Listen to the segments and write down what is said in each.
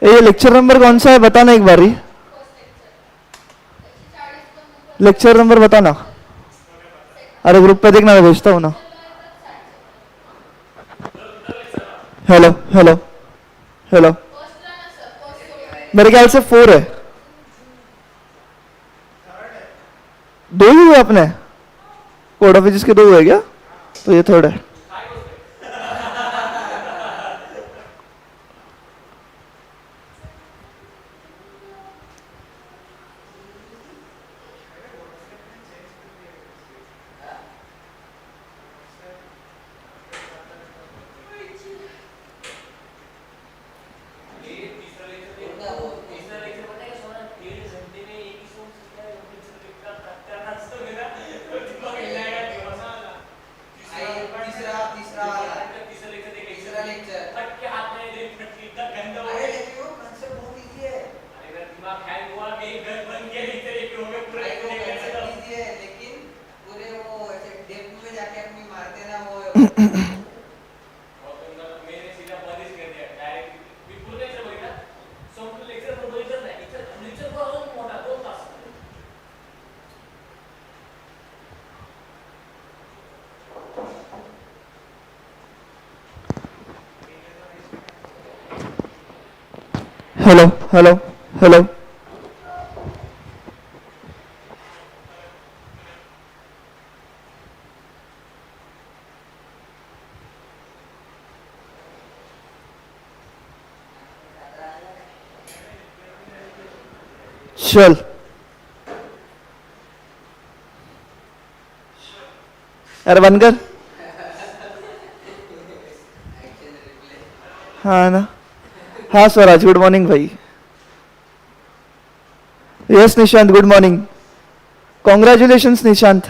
ये lecture number कौन सा है बताना एक बारी, लेक्चर नंबर बताना। अरे ग्रुप पे देखना, मैं भेजता हूँ ना। हेलो हेलो हेलो, मेरे ख्याल से 4 है, 2 ही हुए अपने कोड ऑफ एजिस के, 2 हुए क्या? तो ये 3rd है। हेलो हेलो हेलो, चल अरे बंद कर। हाँ ना, हाँ स्वराज, गुड मॉर्निंग भाई। Yes Nishant, good morning. Congratulations Nishant.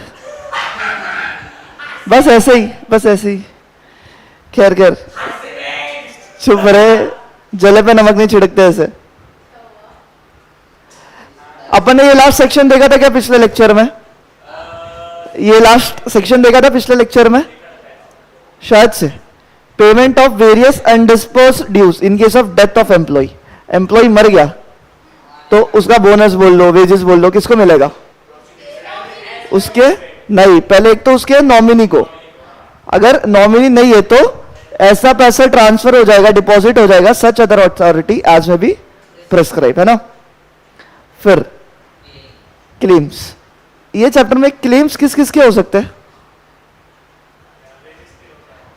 बस ऐसे ही, बस ऐसे ही। खैर खैर, चुप रहे, जले पे नमक नहीं छिड़कते ऐसे। अपन ने ये लास्ट सेक्शन देखा था क्या पिछले लेक्चर में? ये लास्ट सेक्शन देखा था पिछले लेक्चर में शायद से। Payment of various undisbursed dues in case of death of employee. Employee मर गया तो उसका बोनस बोल लो, वेजेस बोल लो, किसको मिलेगा? उसके नहीं, पहले एक तो उसके नॉमिनी को। अगर नॉमिनी नहीं है तो ऐसा पैसा ट्रांसफर हो जाएगा, डिपॉजिट हो जाएगा, सच अदर अथॉरिटी एज में भी प्रेस्क्राइब, है ना। फिर क्लेम्स, ये चैप्टर में क्लेम्स किस किस के हो सकते हैं?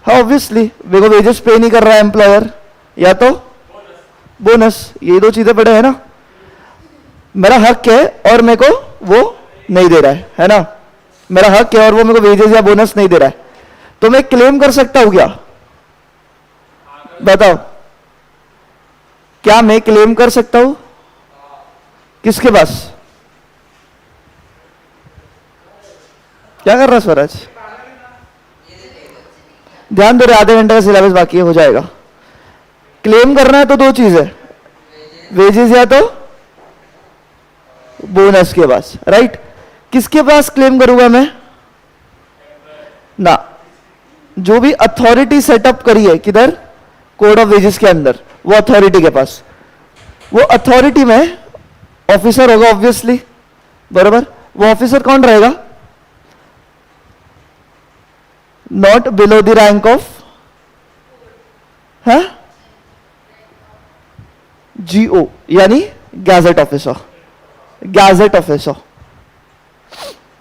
हाँ ऑब्वियसली, देखो वेजेस पे नहीं कर रहा है एम्प्लॉयर, या तो बोनस, ये 2 चीजें पड़े है ना। मेरा हक है और मेरे को वो नहीं दे रहा है ना। मेरा हक है और वो मेरे को वेजेस या बोनस नहीं दे रहा है, तो मैं क्लेम कर सकता हूं क्या? बताओ, क्या मैं क्लेम कर सकता हूं? किसके पास? क्या कर रहा स्वराज? ध्यान दो रहे, आधे घंटे का सिलेबस बाकी है, हो जाएगा। क्लेम करना है तो 2 चीज है, वेजेस या तो बोनस के पास, राइट। किसके पास क्लेम करूंगा मैं? ना, जो भी अथॉरिटी सेटअप करी है किधर? कोड ऑफ वेजेस के अंदर, वो अथॉरिटी के पास। वो अथॉरिटी में ऑफिसर होगा ऑब्वियसली, बराबर। वो ऑफिसर कौन रहेगा? Not below the rank of, है जीओ, यानी गैजेट ऑफिसर। गैजेट ऑफिसर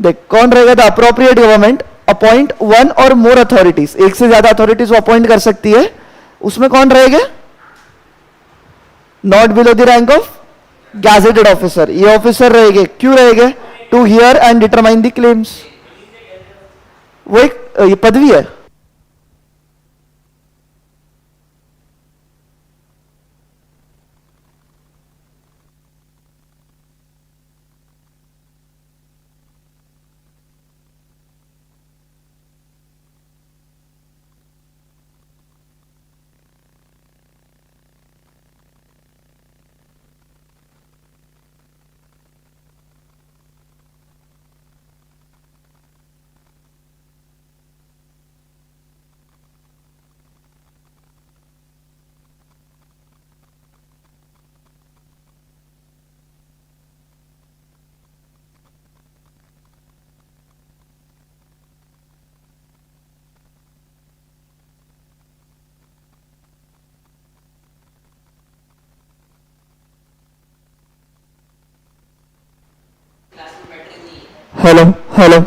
देख कौन रहेगा? द अप्रोप्रिएट गवर्नमेंट अपॉइंट 1 और मोर अथॉरिटीज, एक से ज्यादा अथॉरिटीज वो अपॉइंट कर सकती है। उसमें कौन रहेगा? Not below the rank of gazetted officer. ये ऑफिसर रहेंगे. क्यों रहेंगे? To hear and determine the claims. वो एक ये पदवी है. Hello hello.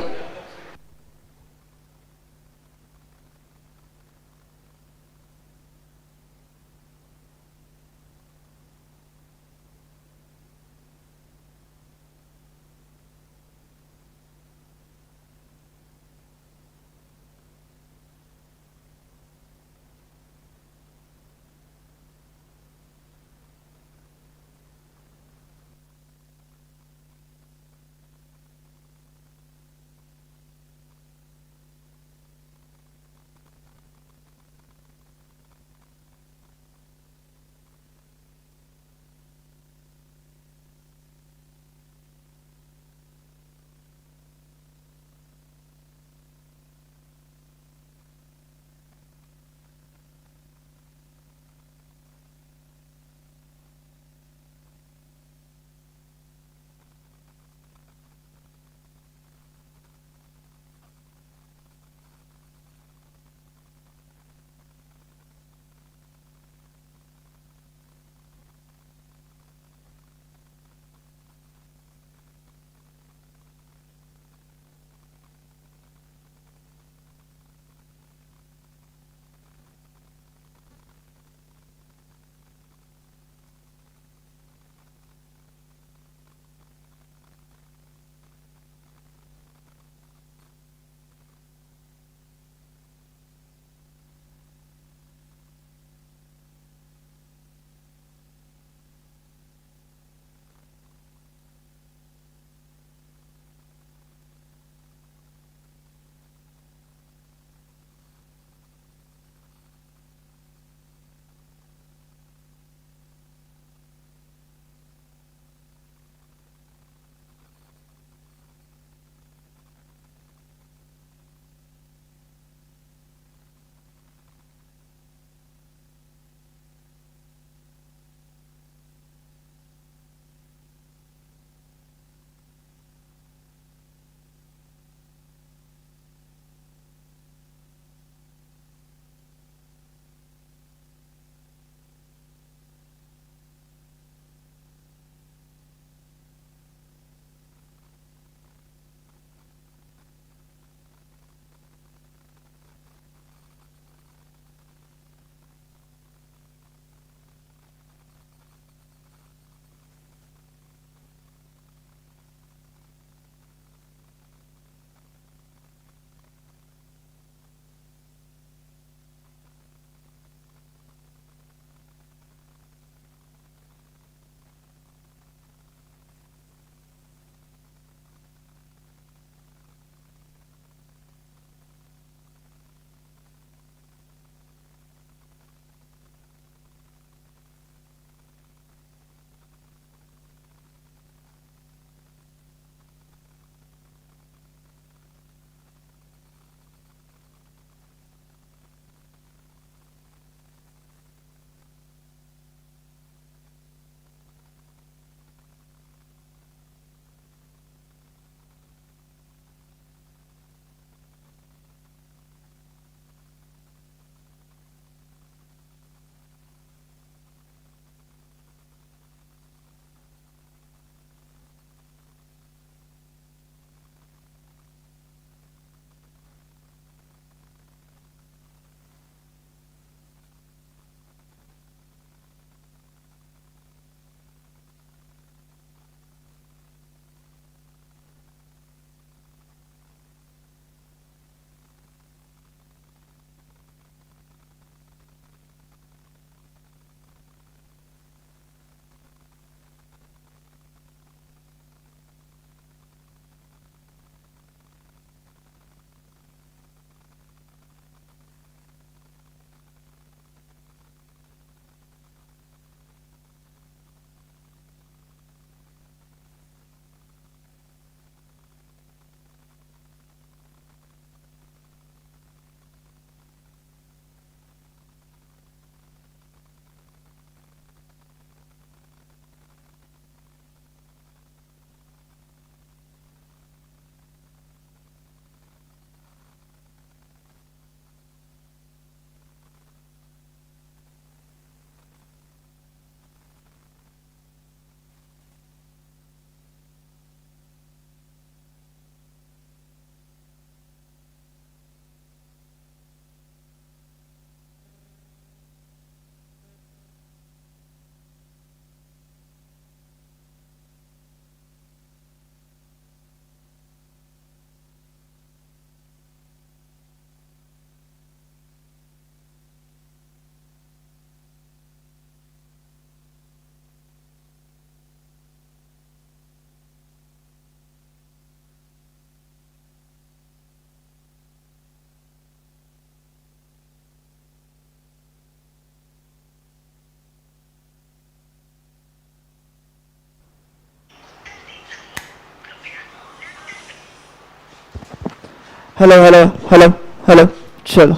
Hello hello hello hello, चलो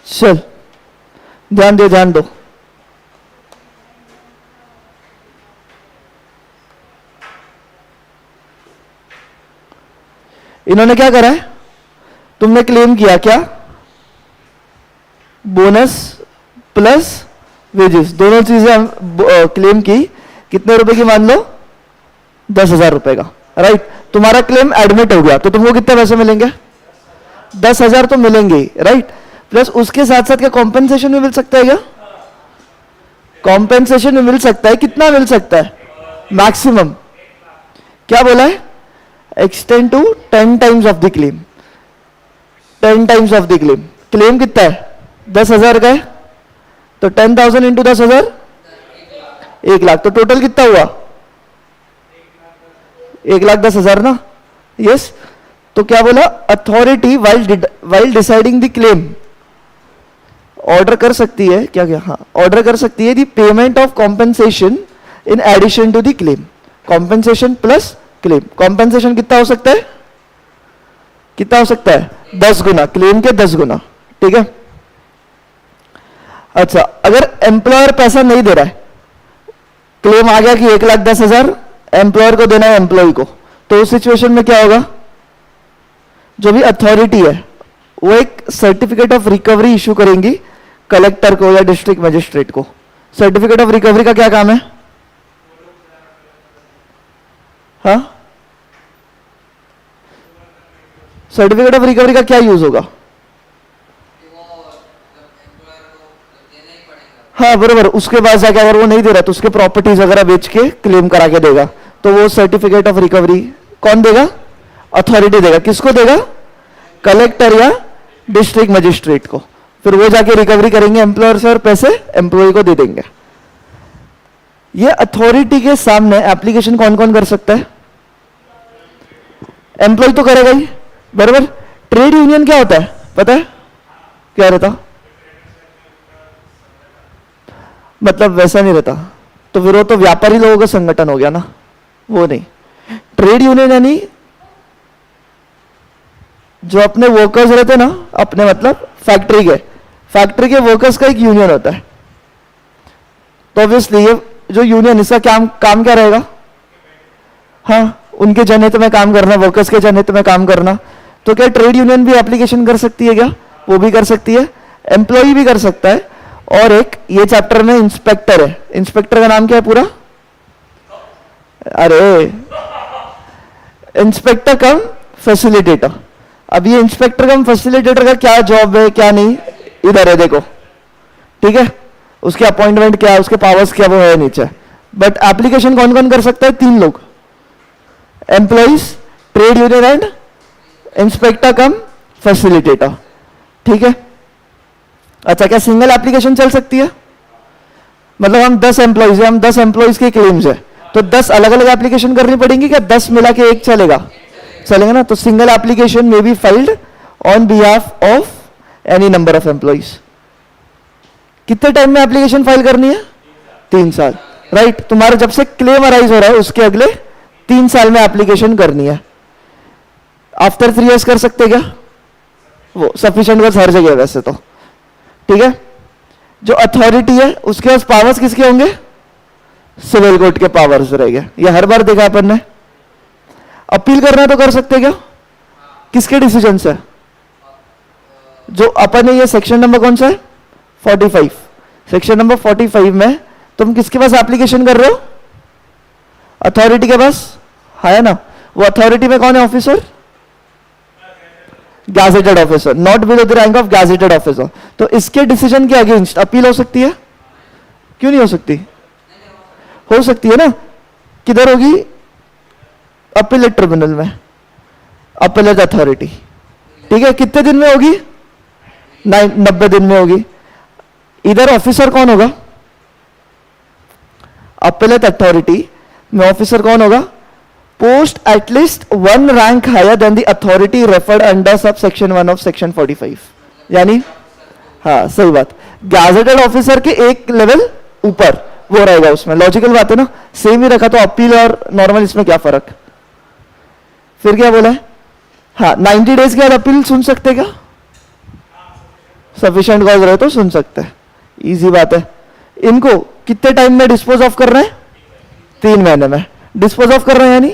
चल, ध्यान दो ध्यान दो। इन्होंने क्या करा है, तुमने क्लेम किया क्या, बोनस प्लस वेजेस, दोनों चीजें क्लेम की। कितने रुपए की मान लो, 10,000 रुपए का, राइट। तुम्हारा क्लेम एडमिट हो गया तो तुमको कितने पैसे मिलेंगे, 10,000 तो मिलेंगे, राइट। प्लस उसके साथ साथ क्या कॉम्पेंसेशन भी मिल सकता है क्या, कॉम्पेंसेशन भी मिल सकता है। कितना मिल सकता है, मैक्सिमम क्या बोला है, extend to 10 times of the claim, 10 times of the claim. Claim कितना है, 10,000 का है, तो 10,000 इंटू 10,000 1,00,000, तो टोटल कितना हुआ, 1,10,000 ना, यस। तो क्या बोला, authority while deciding the claim order कर सकती है, क्या क्या, हाँ ऑर्डर कर सकती है the payment of compensation in addition to the claim, compensation plus claim. Compensation कितना हो सकता है, कितना हो सकता है, 10 गुना, क्लेम के 10 गुना, ठीक है। अच्छा, अगर एम्प्लॉयर पैसा नहीं दे रहा है, क्लेम आ गया कि 1,10,000 एम्प्लॉयर को देना है एम्प्लॉय को, तो उस सिचुएशन में क्या होगा, जो भी अथॉरिटी है वो एक सर्टिफिकेट ऑफ रिकवरी इशू करेंगी कलेक्टर को या डिस्ट्रिक्ट मजिस्ट्रेट को। सर्टिफिकेट ऑफ रिकवरी का क्या काम है, हाँ, सर्टिफिकेट ऑफ रिकवरी का क्या यूज होगा, हाँ बराबर, उसके बाद जाके अगर वो नहीं दे रहा तो उसके प्रॉपर्टीज वगैरह बेच के क्लेम करा के देगा, तो वो सर्टिफिकेट ऑफ रिकवरी कौन देगा, अथॉरिटी देगा। किसको देगा, कलेक्टर या डिस्ट्रिक्ट मजिस्ट्रेट को। फिर वो जाके रिकवरी करेंगे एम्प्लॉयर से और पैसे एम्प्लॉय को दे देंगे। ये अथॉरिटी के सामने एप्लीकेशन कौन कौन कर सकता है, एम्प्लॉय तो करेगा ही, बराबर। ट्रेड यूनियन क्या होता है पता है, क्या रहता, मतलब वैसा नहीं रहता, तो फिर वो तो व्यापारी लोगों का संगठन हो गया ना, वो नहीं। ट्रेड यूनियन यानी जो अपने वर्कर्स रहते ना, अपने मतलब फैक्ट्री के वर्कर्स का एक यूनियन होता है। तो ऑब्वियसली ये जो यूनियन, इसका काम क्या रहेगा, हाँ उनके जनहित में काम करना, वर्कर्स के जनहित में काम करना। तो क्या ट्रेड यूनियन भी एप्लीकेशन कर सकती है क्या, वो भी कर सकती है, एम्प्लॉय भी कर सकता है। और एक ये चैप्टर में इंस्पेक्टर है, इंस्पेक्टर का नाम क्या है पूरा, अरे इंस्पेक्टर कम फैसिलिटेटर। अब ये इंस्पेक्टर कम फैसिलिटेटर का क्या जॉब है क्या नहीं, इधर है देखो, ठीक है। उसके अपॉइंटमेंट क्या है, उसके पावर्स क्या, वो है नीचे। बट एप्लीकेशन कौन कौन कर सकता है, 3 लोग, employees, trade union and inspector cum facilitator, ठीक है। अच्छा, क्या सिंगल एप्लीकेशन चल सकती है, मतलब हम 10 एम्प्लॉइज हैं, हम 10 एम्प्लॉइज के क्लेम्स है, तो 10 अलग अलग एप्लीकेशन करनी पड़ेंगी क्या, 10 मिला के एक चलेगा, चलेगा ना। तो सिंगल एप्लीकेशन में be filed on behalf of any number of employees. कितने टाइम में एप्लीकेशन फाइल करनी है, 3 साल, राइट। तुम्हारा जब से क्लेम अराइज हो रहा है उसके अगले 3 साल में एप्लीकेशन करनी है। आफ्टर 3 इयर्स कर सकते क्या, वो सफिशिएंट बस हर जगह वैसे तो, ठीक है। जो अथॉरिटी है उसके पास पावर्स किसके होंगे, सिविल कोर्ट के पावर्स रहेंगे, ये हर बार देखा अपन ने। अपील करना तो कर सकते क्या, किसके डिसीजन से, जो अपन ने ये सेक्शन नंबर कौन सा है 45, सेक्शन नंबर 45 में तुम किसके पास एप्लीकेशन कर रहे हो, अथॉरिटी के पास, है ना। वो अथॉरिटी में कौन है officer, gazetted officer, not below the rank of gazetted officer. तो इसके डिसीजन के अगेंस्ट अपील हो सकती है, क्यों नहीं हो सकती, हो सकती है ना। किधर होगी, अपीलेट ट्रिब्यूनल में, अपीलेट अथॉरिटी, ठीक है। कितने दिन में होगी, 90 दिन में होगी। इधर ऑफिसर कौन होगा, अपीलेट अथॉरिटी में ऑफिसर कौन होगा, post at least 1 rank higher than the authority referred under sub section 1 of section 45। यानी हाँ सही बात, गैजेटेड ऑफिसर के एक लेवल ऊपर वो रहेगा उसमें, लॉजिकल बात है ना, सेम ही रखा तो अपील और नॉर्मल इसमें क्या फर्क। फिर क्या बोला है, हाँ 90 डेज के बाद अपील सुन सकते क्या, सफिशिएंट कॉज रहे तो सुन सकते हैं, इजी बात है। इनको कितने टाइम में डिस्पोज ऑफ कर रहे हैं, 3 महीने में डिस्पोज ऑफ कर रहे हैं, यानी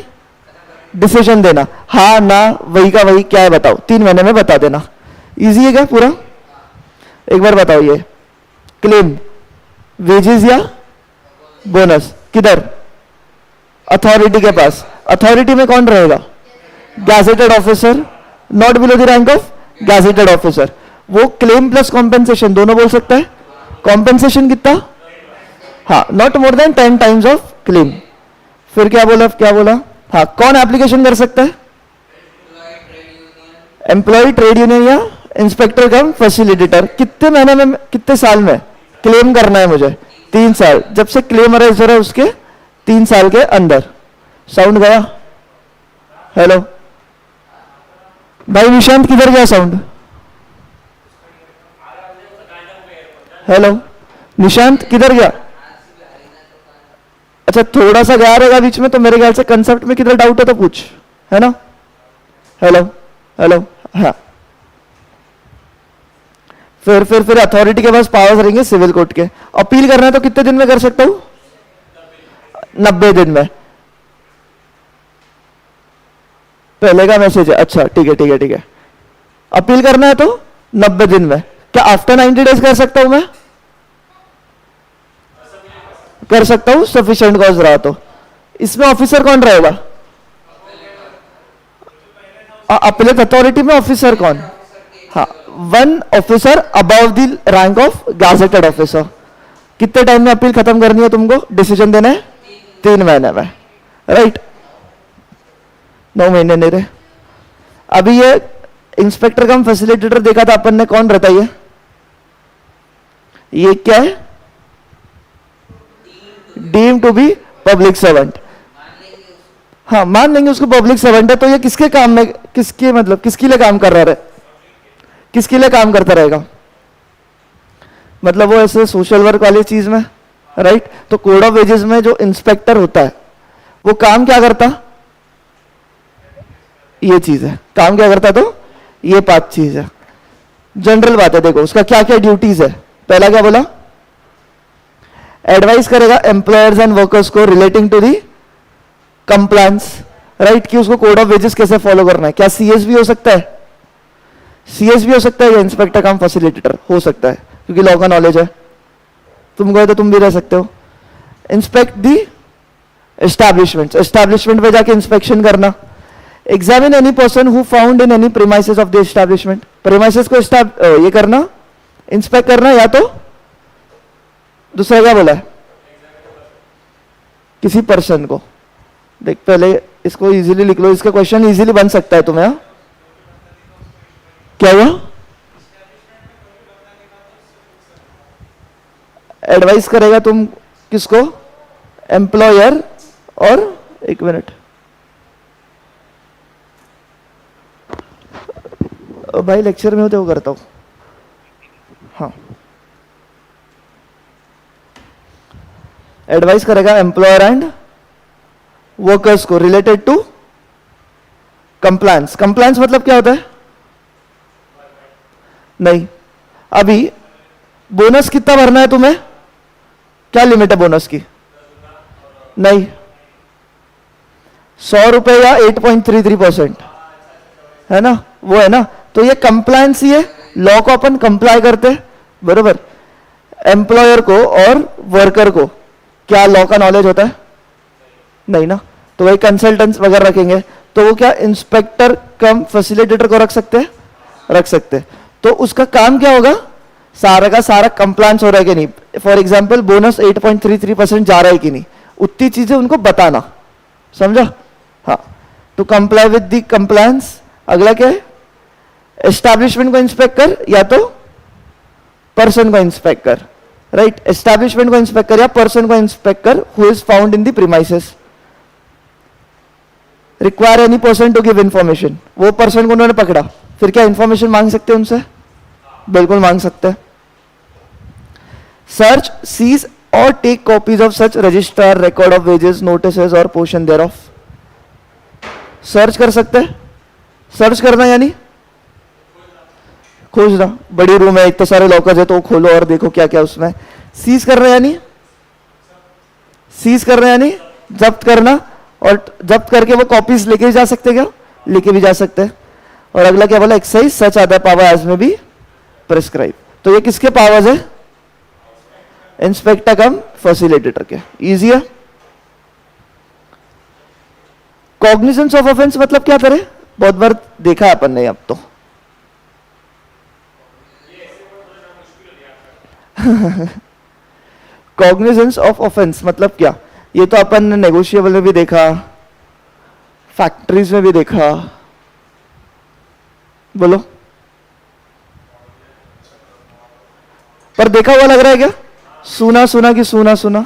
डिसीजन देना हाँ ना वही का वही क्या है बताओ, 3 महीने में बता देना, इजी है क्या पूरा। एक बार बताओ ये क्लेम वेजेस या बोनस किधर, अथॉरिटी के पास, अथॉरिटी में कौन रहेगा, gazetted officer, not below the rank of gazetted officer. वो क्लेम प्लस कॉम्पेंसेशन दोनों बोल सकता है, कॉम्पेंसेशन कितना, हाँ not more than 10 times of claim. फिर क्या बोला, हाँ कौन एप्लीकेशन कर सकता है, एम्प्लॉय ट्रेड यूनियन या इंस्पेक्टर कम फैसिलिटेटर। कितने महीने में, कितने साल में क्लेम करना है मुझे, 3 साल, जब से क्लेम अराइज हो रहा है उसके 3 साल के अंदर। साउंड गया, हेलो भाई निशांत किधर गया साउंड, हेलो निशांत किधर गया, अच्छा थोड़ा सा गया रहेगा बीच में, तो मेरे ख्याल से कंसेप्ट में किधर डाउट है तो पूछ, है ना, हेलो हाँ। फिर अथॉरिटी के पास पावर्स रहेंगे सिविल कोर्ट के, अपील करना है तो कितने दिन में कर सकता हूं, 90 दिन में। पहले का मैसेज है, अच्छा ठीक है, अपील करना है तो 90 दिन में। क्या आफ्टर 90 डेज कर सकता हूं मैं, कर सकता हूं सफिशिएंट कॉज रहा तो। इसमें ऑफिसर कौन रहेगा, अपीलेट अथॉरिटी में ऑफिसर कौन, हाँ 1 officer above the rank of gazetted officer. कितने टाइम में अपील खत्म करनी है तुमको, डिसीजन देना है 3 महीने में, राइट 9 महीने नहीं रहे। अभी ये इंस्पेक्टर कम फैसिलिटेटर देखा था अपन ने, कौन रहता है ये क्या है, deem to be public servant, हाँ मान लेंगे उसको पब्लिक सर्वेंट है, तो ये किसके काम में, किसके मतलब किसके लिए काम कर रहा है, किसके लिए काम करता रहेगा, मतलब वो ऐसे सोशल वर्क वाली चीज में, राइट। तो कोड ऑफ वेजेस में जो इंस्पेक्टर होता है वो काम क्या करता, ये चीज है, काम क्या करता, तो ये 5 चीज है, जनरल बात है। देखो उसका क्या क्या ड्यूटीज है, पहला क्या बोला, एडवाइस करेगा एम्प्लॉयर्स एंड वर्कर्स को relating to the compliance, right, कि उसको कोड ऑफ वेजेस कैसे फॉलो करना है। क्या सीएस भी हो सकता है, सीएस भी हो सकता है, या इंस्पेक्टर कम फैसिलिटेटर हो सकता है, क्योंकि लॉ का नॉलेज है, तुम गए तो तुम भी रह सकते हो। इंस्पेक्ट दी एस्टैब्लिशमेंट, एस्टैब्लिशमेंट पे जाके इंस्पेक्शन करना। Examine any person who found in any premises of the establishment, premises को ये करना, इंस्पेक्ट करना, या तो दूसरा क्या बोला है, किसी पर्सन को। देख पहले इसको इजीली लिख लो, इसका क्वेश्चन इजीली बन सकता है तुम्हें, हाँ? क्या हुआ, एडवाइस करेगा तुम किसको, एम्प्लॉयर, और एक मिनट भाई लेक्चर में होते वो करता हूं, हाँ एडवाइस करेगा एम्प्लॉयर एंड वर्कर्स को रिलेटेड टू कंप्लायंस। कंप्लायंस मतलब क्या होता है, नहीं अभी बोनस कितना भरना है तुम्हें, क्या लिमिट है बोनस की, नहीं 100 रुपए या 8.33% है ना, वो है ना। तो ये कंप्लायंस ही है, लॉ को अपन कंप्लाई करते हैं, बरोबर। एम्प्लॉयर को और वर्कर को क्या लॉ का नॉलेज होता है, नहीं ना, तो वही कंसल्टेंट्स वगैरह रखेंगे, तो वो क्या इंस्पेक्टर कम फैसिलिटेटर को रख सकते हैं, रख सकते हैं। तो उसका काम क्या होगा, सारा का सारा कंप्लायंस हो रहा है कि नहीं, फॉर एग्जांपल बोनस 8.33% जा रहा है कि नहीं, उतनी चीजें उनको बताना, समझा, हाँ। To comply with the compliance. अगला क्या है, एस्टैब्लिशमेंट को इंस्पेक्ट कर या तो पर्सन को इंस्पेक्ट कर, राइट। एस्टैब्लिशमेंट को इंस्पेक्ट कर या पर्सन को इंस्पेक्ट कर who is found in the premises. Require any person to give information, वो पर्सन को उन्होंने पकड़ा, फिर क्या इंफॉर्मेशन मांग सकते हैं उनसे, बिल्कुल मांग सकते हैं, सर्च, सीज और take copies of such register, record of wages, notice और पोर्शन देयर ऑफ. सर्च कर सकते हैं. सर्च करना यानी खोजना. बड़ी रूम है, इतने सारे लॉकर्स है तो खोलो और देखो क्या क्या उसमें. सीज करना यानी जब्त करना, और जब्त करके वो कॉपीज लेके भी जा सकते हैं. क्या लेके भी जा सकते हैं. और अगला क्या बोला, exercise such other power as में भी प्रिस्क्राइब. तो ये किसके पावर्स है? इंस्पेक्टर कम फैसिलिटेटर के. इजी है. कॉग्निजेंस ऑफ ऑफेंस मतलब क्या करे? बहुत बार देखा है अपन ने अब तो. कॉग्निजेंस ऑफ ऑफेंस मतलब क्या? ये तो अपन ने नेगोशिएबल में भी देखा, फैक्ट्रीज में भी देखा. बोलो. पर देखा हुआ लग रहा है क्या? सुना सुना कि सुना सुना?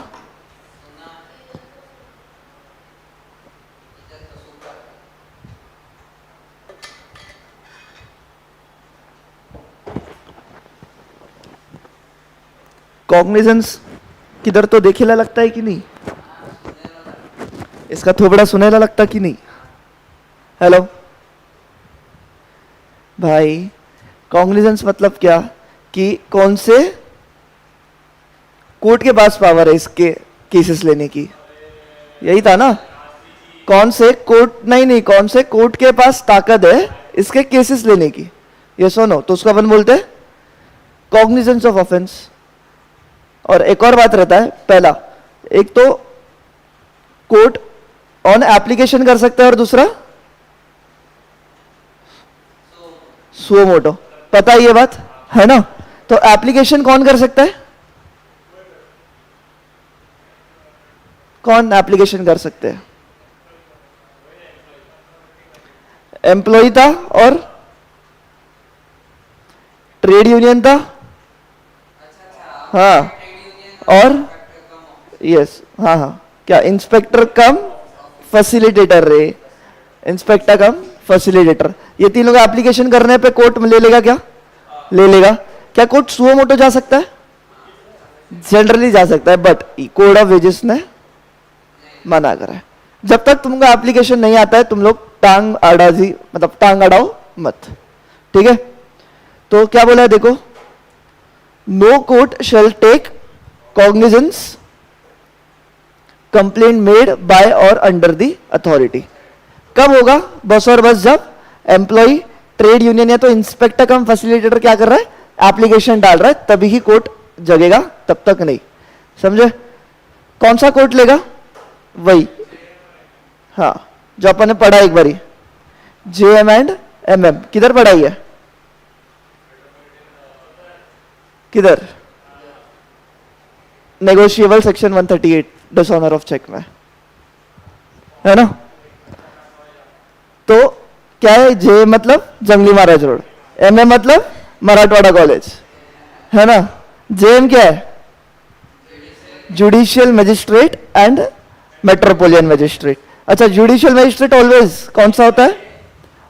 कॉग्निजेंस किधर तो देखेला लगता है कि नहीं? इसका थोबड़ा सुनेला लगता कि नहीं? हेलो भाई, कॉग्निजेंस मतलब क्या कि कौन से कोर्ट के पास पावर है इसके केसेस लेने की. यही था ना? कौन से कोर्ट, नहीं, कौन से कोर्ट के पास ताकत है इसके केसेस लेने की. ये सुनो, तो उसको अपन बोलते हैं कॉग्निजेंस ऑफ ऑफेंस. और एक और बात रहता है. पहला, एक तो कोर्ट ऑन एप्लीकेशन कर सकता है और दूसरा सुओ मोटो. पता है ये बात है ना? तो एप्लीकेशन कौन कर सकता है? कौन एप्लीकेशन कर सकते हैं? एम्प्लॉय था और ट्रेड यूनियन था. हाँ, और यस, हाँ, क्या इंस्पेक्टर कम फैसिलिटेटर रे. इंस्पेक्टर कम फैसिलिटेटर, ये तीनों का एप्लीकेशन करने पे कोर्ट ले लेगा. क्या ले लेगा? क्या कोर्ट सुओ मोटो जा सकता है? जनरली जा सकता है, बट कोड ऑफ वेजेस ने मना करा है. जब तक तुमका एप्लीकेशन नहीं आता है तुम लोग टांग अड़ाओ मत. ठीक है? तो क्या बोला है देखो, no court shall take cognizance complaint made by or under the authority. कब होगा? बस और बस जब एम्प्लॉय, ट्रेड यूनियन या तो इंस्पेक्टर कम फैसिलिटेटर क्या कर रहा है, एप्लीकेशन डाल रहा है, तभी ही कोर्ट जगेगा, तब तक नहीं. समझे? कौन सा कोर्ट लेगा? वही, हाँ, जो अपन ने पढ़ा एक बारी, JM एंड MM. किधर पढ़ाई है? किधर? Negotiable section 138 dishonour of cheque में, है ना? तो क्या है? जे मतलब जंगली महाराज रोड, MM मतलब मराठवाड़ा कॉलेज, है ना? JM क्या है? Judicial magistrate and metropolitan magistrate. अच्छा, जुडिशियल मजिस्ट्रेट ऑलवेज कौन सा होता है?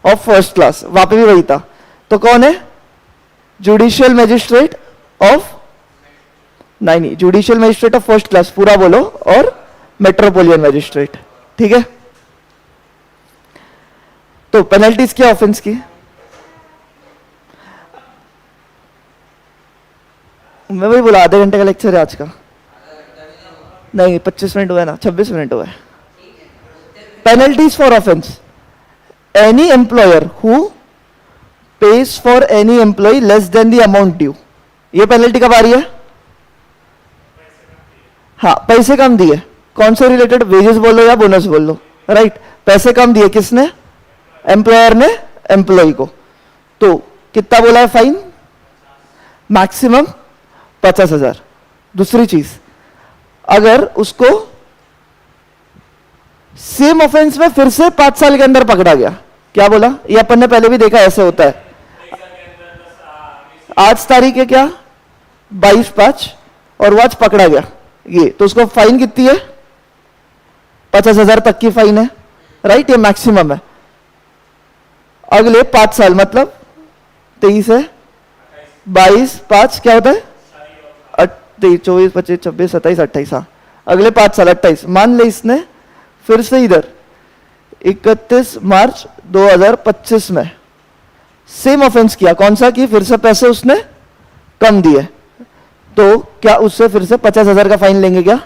Of first class. वहां पे भी वही था. तो कौन है? जुडिशियल मजिस्ट्रेट ऑफ, नहीं, judicial magistrate of first class पूरा बोलो, और मेट्रोपोलियन मजिस्ट्रेट. ठीक है? तो पेनल्टीज क्या ऑफेंस की? मैं वही बोला, आधे घंटे का लेक्चर है आज का. नहीं, 25 मिनट हुआ है ना, 26 मिनट हुआ है. Penalties for offence, any employer who pays for any employee less than the amount due. ये पेनल्टी कब आ रही है? हाँ, पैसे कम दिए. कौन से रिलेटेड? वेजेस बोल लो या बोनस बोल लो, राइट? पैसे कम दिए किसने? एम्प्लॉयर ने एम्प्लॉय को. तो कितना बोला है फाइन? मैक्सिमम 50,000. दूसरी चीज, अगर उसको सेम ऑफेंस में फिर से 5 साल के अंदर पकड़ा गया, क्या बोला? ये अपन ने पहले भी देखा, ऐसे होता है. आज तारीख है क्या? 22/5, और वो आज पकड़ा गया ये, तो उसको फाइन कितनी है? 50,000 तक की फाइन है, राइट? ये मैक्सिमम है. अगले 5 साल मतलब 23 है, 22/5 क्या होता है? 24, 25, 26, 27, 28, हाँ अगले 5 साल 28। मान ले इसने फिर से इधर 31 मार्च 2025 में सेम ऑफेंस किया, कौन सा की, फिर से पैसे उसने कम दिए, तो क्या उससे फिर से 50,000 का फाइन लेंगे क्या?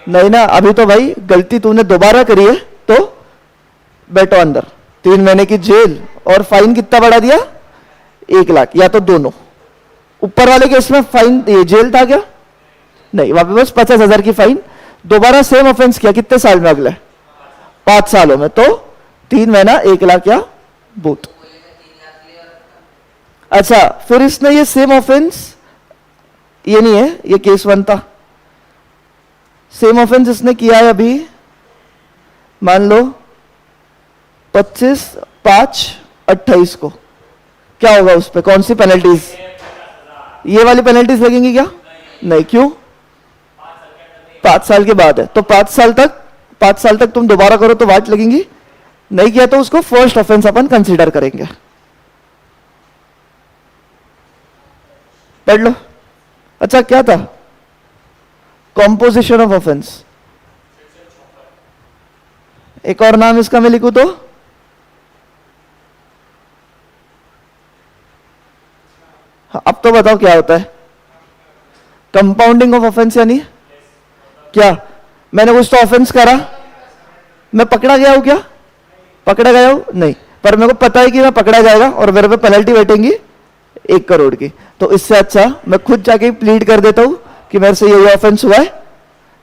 नहीं ना, अभी तो भाई गलती तूने दोबारा करी है तो बैठो अंदर, 3 महीने की जेल और फाइन कितना बढ़ा दिया? 1 लाख, या तो दोनों। ऊपर वाले केस में फाइन ये जेल था क्या? नहीं, वहां पे बस 50,000 की फाइन। दोबारा सेम ऑफेंस किया कितने साल में? अगले 5 सालों में, तो 3 महीना 1 लाख या बोथ। अच्छा, फिर इसने ये सेम ऑफेंस, ये नहीं है, ये केस 1 था, सेम ऑफेंस इसने किया है अभी, मान लो 25/5/28 को, क्या होगा उस पर, कौन सी पेनल्टीज? ये वाली पेनल्टीज लगेंगी क्या? नहीं, क्यों? 5 साल के बाद है, तो 5 साल तक तुम दोबारा करो तो वाट लगेंगी, नहीं किया तो उसको फर्स्ट ऑफेंस अपन कंसीडर करेंगे। पढ़ लो। अच्छा, क्या था? Composition of offence. एक और नाम इसका मैं लिखूं तो? हाँ, अब तो बताओ क्या होता है? कंपाउंडिंग ऑफ ऑफेंस, यानी क्या? मैंने कुछ तो ऑफेंस करा, मैं पकड़ा गया हूं क्या? पकड़ा गया हूं नहीं, पर मेरे को पता है कि मैं पकड़ा जाएगा और मेरे पे पेनल्टी बैठेंगी 1 करोड़ की, तो इससे अच्छा मैं खुद जाके प्लीड कर देता हूं कि मेरे से ये ऑफेंस हुआ है,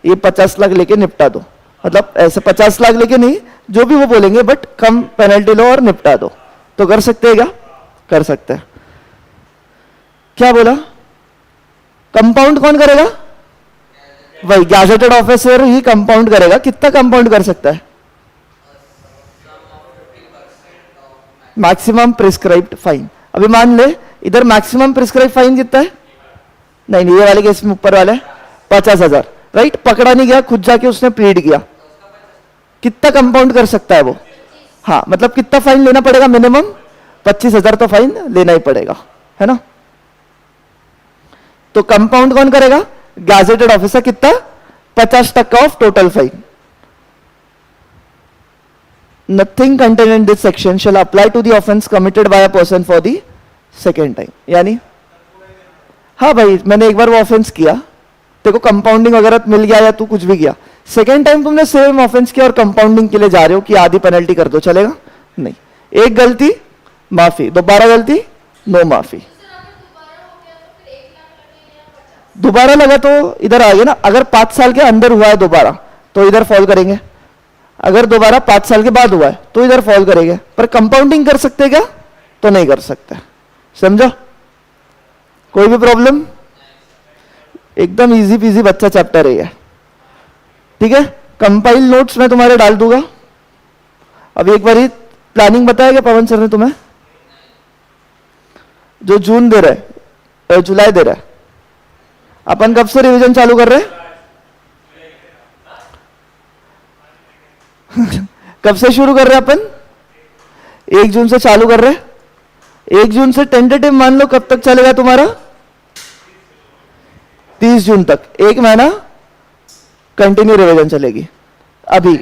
ये 50 लाख लेके निपटा दो। मतलब ऐसे 50 लाख लेके नहीं, जो भी वो बोलेंगे, बट कम पेनल्टी लो और निपटा दो। तो कर सकते हैं क्या? कर सकते हैं। क्या बोला? कंपाउंड कौन करेगा? वही गैजेटेड ऑफिसर ही कंपाउंड करेगा। कितना कंपाउंड कर सकता है? Maximum prescribed fine. अभी मान ले इधर मैक्सिमम प्रिस्क्राइब फाइन कितना है? नहीं, ये वाले केस में ऊपर वाला है 50,000, राइट? पकड़ा नहीं गया, खुद जाके उसने प्लीड किया, कितना कंपाउंड कर सकता है वो? हाँ, मतलब कितना फाइन लेना पड़ेगा? मिनिमम 25,000 तो फाइन लेना ही पड़ेगा, है ना? तो कंपाउंड कौन करेगा? Gazetted officer. कितना? 50% of total fine. Nothing contained in this section shall apply to the offence committed by a person for the second time. यानी हाँ भाई, मैंने एक बार वो ऑफेंस किया, तेरे को कंपाउंडिंग वगैरह मिल गया या तू कुछ भी किया, सेकेंड टाइम तुमने सेम ऑफेंस किया और कंपाउंडिंग के लिए जा रहे हो कि आधी पेनल्टी कर दो, चलेगा? नहीं, एक गलती माफी, दोबारा गलती नो माफी। दोबारा लगा तो इधर आ गया ना। अगर 5 साल के अंदर हुआ है दोबारा तो इधर फॉल करेंगे, अगर दोबारा 5 साल के बाद हुआ है तो इधर फॉल करेंगे। पर कंपाउंडिंग कर सकते क्या? तो नहीं कर सकते। समझो? कोई भी प्रॉब्लम? एकदम इजी पीजी बच्चा चैप्टर है ये, ठीक है? कंपाइल नोट्स मैं तुम्हारे डाल दूंगा। अभी एक बार प्लानिंग बताया क्या पवन सर ने तुम्हें? जो जून दे रहे, जुलाई दे रहे, अपन कब से रिवीजन चालू कर रहे हैं? कब से शुरू कर रहे हैं अपन? 1 जून से चालू कर रहे हैं। 1 जून से टेंटेटिव मान लो कब तक चलेगा तुम्हारा? 30 जून तक, 1 महीना कंटिन्यू रिवीजन चलेगी। अभी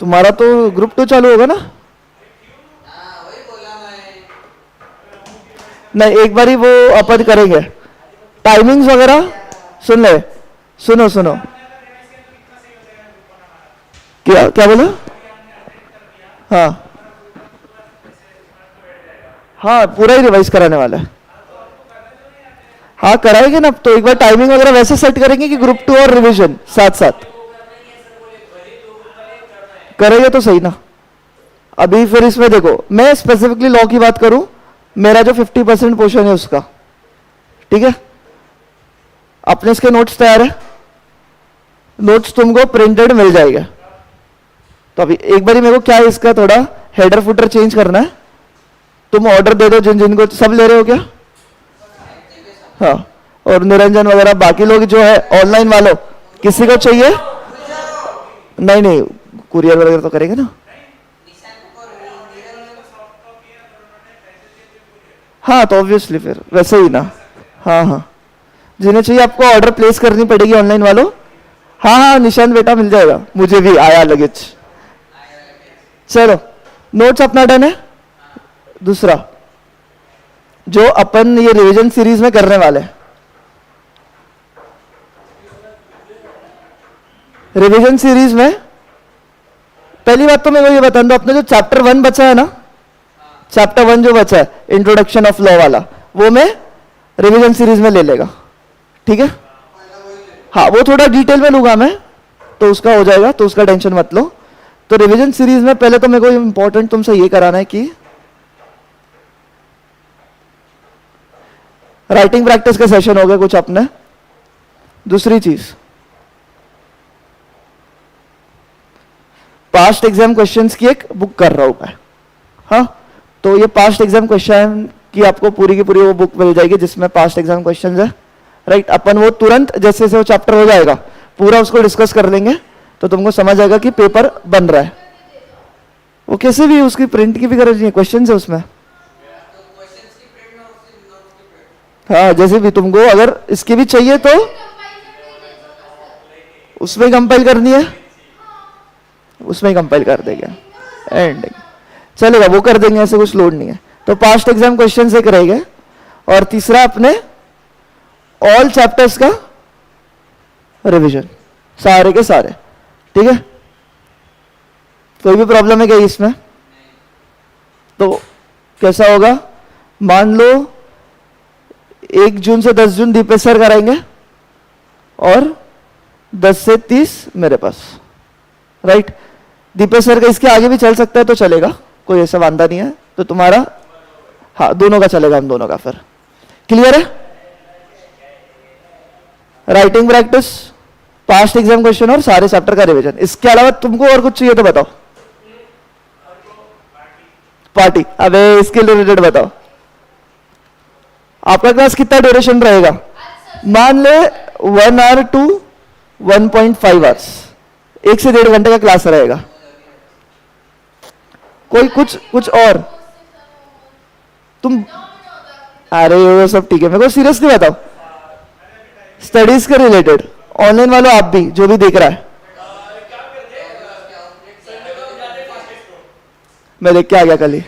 तुम्हारा तो ग्रुप 2 चालू होगा ना? नहीं, एक बार ही वो अपन करेंगे। टाइमिंग्स वगैरह सुन ले, सुनो सुनो। क्या क्या बोला? हाँ हाँ, पूरा ही रिवाइज कराने वाला है। हाँ, कराएंगे ना। तो एक बार टाइमिंग वगैरह वैसे सेट करेंगे कि ग्रुप 2 और रिवीजन साथ साथ करेंगे तो सही ना। अभी फिर इसमें देखो, मैं स्पेसिफिकली लॉ की बात करूं, मेरा जो 50% पोर्शन है उसका, ठीक है? अपने इसके नोट्स तैयार है, नोट्स तुमको प्रिंटेड मिल जाएगा। तो अभी एक बारी मेरे को क्या है, इसका थोड़ा हेडर फुटर चेंज करना है। तुम ऑर्डर दे दो जिन जिनको, सब ले रहे हो क्या? हाँ, और निरंजन वगैरह बाकी लोग जो है ऑनलाइन वालों, किसी को चाहिए? नहीं नहीं, कुरियर वगैरह तो करेंगे ना। हाँ, तो ऑब्वियसली फिर वैसे ही ना। हाँ हाँ, जिन्हें चाहिए आपको ऑर्डर प्लेस करनी पड़ेगी ऑनलाइन वालों। हाँ हाँ निशांत बेटा मिल जाएगा, मुझे भी आया लगेज। चलो नोट्स अपना डन है। दूसरा जो अपन ये रिवीजन सीरीज में करने वाले हैं, रिवीजन सीरीज में पहली बात तो मैं वो ये बता दूं, अपने जो चैप्टर 1 बचा है ना, चैप्टर 1 जो बचा है इंट्रोडक्शन ऑफ लॉ वाला, वो मैं रिवीजन सीरीज में ले लेगा, ठीक है। हाँ वो थोड़ा डिटेल में लूंगा मैं, तो उसका हो जाएगा, तो उसका टेंशन मत लो। तो रिवीजन सीरीज में पहले तो मेरे को इंपॉर्टेंट तुमसे ये कराना है कि राइटिंग प्रैक्टिस के सेशन हो गए कुछ अपने। दूसरी चीज, पास्ट एग्जाम क्वेश्चंस की एक बुक कर रहा हूं मैं। हाँ तो ये पास्ट एग्जाम क्वेश्चन की आपको पूरी की पूरी वो बुक मिल जाएगी जिसमें पास्ट एग्जाम क्वेश्चंस है, राइट। अपन वो तुरंत जैसे जैसे वो चैप्टर हो जाएगा पूरा उसको डिस्कस कर लेंगे, तो तुमको समझ आएगा कि पेपर बन रहा है। वो कैसे भी उसकी प्रिंट की भी गरज नहीं है, क्वेश्चन है उसमें। हाँ जैसे भी तुमको अगर इसकी भी चाहिए तो उसमें कंपाइल करनी है, उसमें कंपाइल कर देंगे एंड चलेगा, वो कर देंगे, ऐसे कुछ लोड नहीं है। तो पास्ट एग्जाम क्वेश्चन एक रहेंगे, और तीसरा अपने ऑल चैप्टर्स का रिवीजन, सारे के सारे, ठीक है। कोई भी प्रॉब्लम है क्या इसमें? तो कैसा होगा, मान लो 1 जून से 10 जून दीपेश सर कराएंगे और 10 से 30 मेरे पास, राइट। दीपेश सर का इसके आगे भी चल सकता है तो चलेगा, कोई ऐसा वांदा नहीं है। तो तुम्हारा हाँ दोनों का चलेगा, हम दोनों का फिर क्लियर है। Writing practice, past exam question और सारे चैप्टर का रिवीजन। इसके अलावा तुमको और कुछ चाहिए तो बताओ। पार्टी, अबे इसके रिलेटेड बताओ। आपका क्लास कितना ड्यूरेशन रहेगा? मान ले 1 आवर टू 1.5 आवर्स, 1 से 1.5 घंटे का क्लास रहेगा। कोई कुछ और तुम, अरे वो सब ठीक है, मेरे को सीरियसली बताओ। स्टडीज के रिलेटेड ऑनलाइन वालों, आप भी जो भी देख रहा है, मैं देख के आ गया कल ही,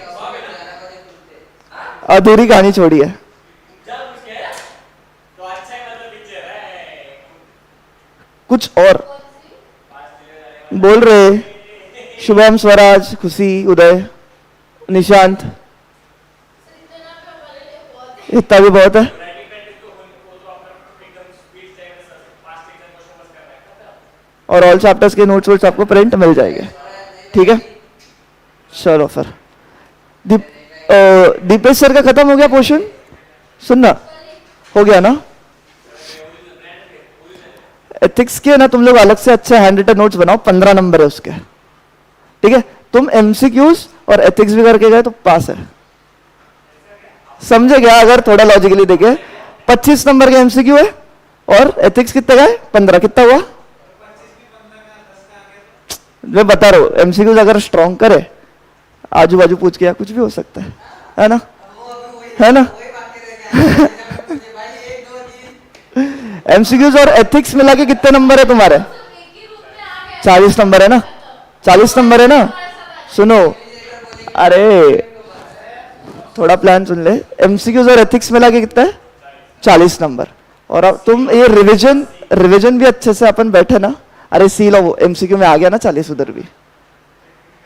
अधूरी कहानी छोड़ी है। कुछ और बोल रहे, शुभम, स्वराज, खुशी, उदय, निशांत, इतना भी बहुत है। और ऑल चैप्टर्स के नोट्स वोट्स आपको प्रिंट मिल जाएंगे, ठीक है। चलो फिर दीपेश सर का खत्म हो गया पोर्शन, सुनना हो गया ना। एथिक्स के ना तुम लोग अलग से अच्छे हैंड रिटन नोट्स बनाओ, 15 नंबर है उसके, ठीक है। तुम एमसीक्यूज और एथिक्स भी करके गए तो पास है, समझे क्या? अगर थोड़ा लॉजिकली देखे, 25 नंबर के एमसीक्यू है और एथिक्स कितने का है? 15, कितना हुआ? मैं बता रहा हूं, एमसीक्यूज अगर स्ट्रॉन्ग करे, आजू बाजू पूछ के, कुछ भी हो सकता है ना, है ना। एमसीक्यूज और एथिक्स मिला के कितने नंबर है तुम्हारे? 40 नंबर है ना, 40 नंबर है ना। सुनो, अरे थोड़ा प्लान सुन ले, एमसीक्यूज और एथिक्स मिला के कितना है? 40 नंबर। और अब तुम ये रिवीजन भी अच्छे से अपन बैठे ना, अरे सी लो वो एमसीक्यू में आ गया ना 40, उधर भी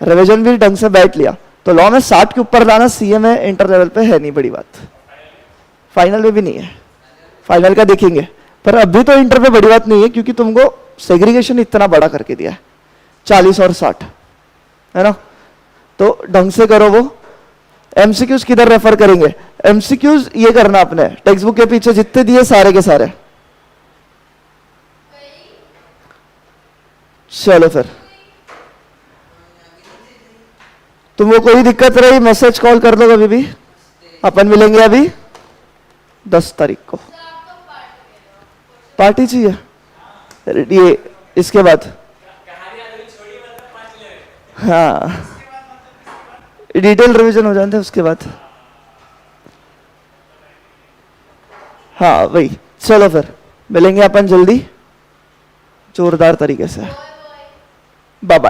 रिवीजन भी ढंग से बैठ लिया, तो लॉ में 60 के ऊपर लाना सीए में इंटर लेवल पे है नहीं बड़ी बात, फाइनल में भी नहीं है, फाइनल का देखेंगे। पर अभी तो इंटर पे बड़ी बात नहीं है, क्योंकि तुमको सेग्रीगेशन इतना बड़ा करके दिया है, 40 और 60, है ना। तो ढंग से करो वो। एमसीक्यूज किधर रेफर करेंगे? एमसीक्यूज ये करना अपने टेक्स्ट बुक के पीछे जितने दिए सारे के सारे। चलो फिर, तुमको कोई दिक्कत रही मैसेज कॉल कर दो कभी भी, अपन मिलेंगे अभी 10 तारीख को। पार्टी चाहिए ये इसके बाद, हाँ डिटेल रिवीजन हो जाते हैं उसके बाद। हाँ वही, चलो फिर मिलेंगे अपन जल्दी जोरदार तरीके से। Bye bye.